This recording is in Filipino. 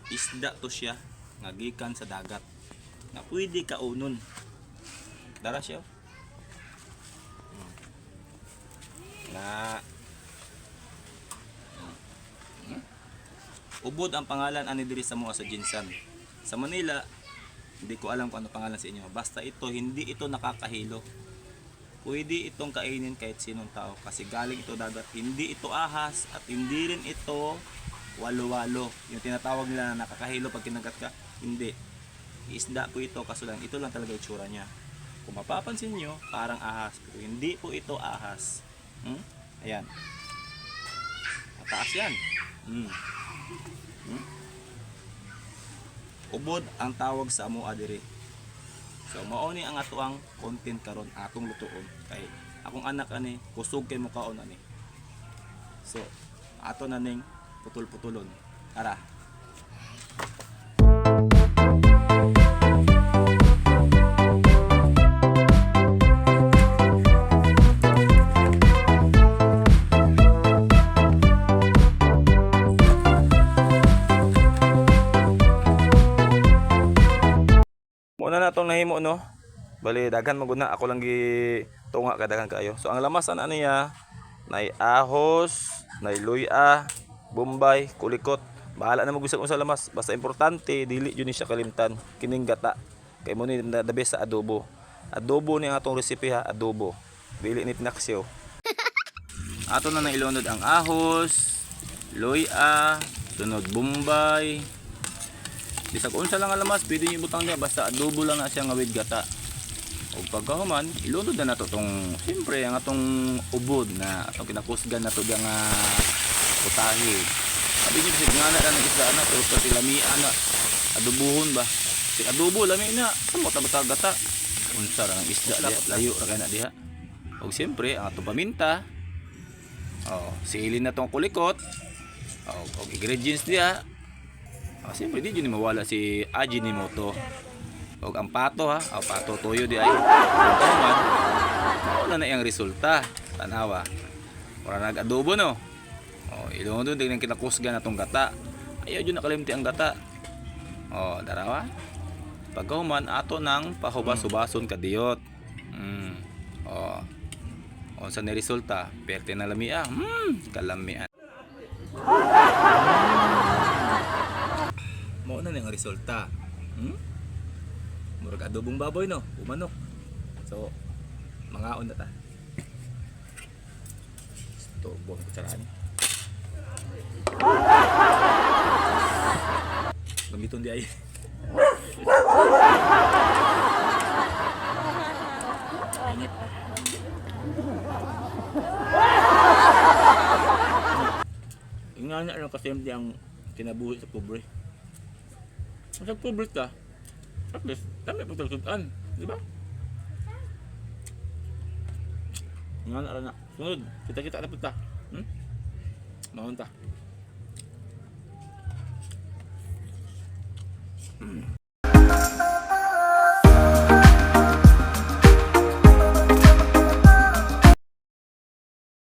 isda to siya nga gikan sa dagat na pwede kaunon. Dara siya. Na ubod ang pangalan ani diri sa mga sa Jinsan. Sa Manila, hindi ko alam kung ano pangalan sa inyo. Basta ito, hindi ito nakakahilo. Pwede itong kainin kahit sinong tao kasi galing ito dagat. Hindi ito ahas at hindi rin ito walo-walo. Yung tinatawag nila na nakakahilo pag kinagat ka. Hindi. Isda po ito kaso lang. Ito lang talaga itsura niya. Kung mapapansin nyo, parang ahas. Pero hindi po ito ahas. Ayan. Mataas yan. Ubod ang tawag sa amo adiri. So mao ni ang atoang content karon atong lutuon kay akong anak ani kusog kay mukaon ani. So ato na ning putol-putulon. Tara. Muna na itong nahimo no. Bali daghan maguna ako lang gi tunga kadagan kayo. So ang lamas ana niya nay ahos, nay luya, bombay, kulikot. Bahala na mag-usap mo sa lamas. Basta importante dili jud ni siya kalimtan kining gata. Kay mo ni the best sa adobo. Adobo ni ang atong recipe ha, adobo. Dili ni tinaksiyo. Ato na ilunod ang ahos, luya, sunod bombay. Bisag unsa lang ang lamas, pwede niyo butang niya basta adobo lang na siya nga with gata. Og pagkahuman, ilunod na nato tong siyempre ang atong ubod na atong kinakusgan nato diya nga putahe. Sabi niyo bisig nga na ng isda na pero pati lamian na adobohon ba. Si adobo lami na, samo ta bata gata. Unsa ra ang isda diha, layo ra kana diha. Og siyempre ang atong paminta. Siilin na tong kulikot. Og ingredients diha. Siyempre di yun mawala si Ajinomoto. O ang pato ha, pato toyo di ay. Mao na ang resulta. Tanawa. Para nag-adobo no. Ilunod din ang kinakusgan natong gata. Ayaw yun nakalimti ang gata. Darawa. Pagkahuman ato nang pahubas-hubason kadiyot. Unsa ni resulta? Perte na lamia. Kalamian. Mao na ang resulta. Murag adobong baboy no, umanok. So, mangaon na ta. Ito, buong kutsaraan. Gamiton di ay. Init. Ingana lang kasi ang kinabuhi sa pobre. Masag pobre ka, at least, dami pagtagsudan, di ba? Nga na, sunod, kita-kita na punta. Mahon ta.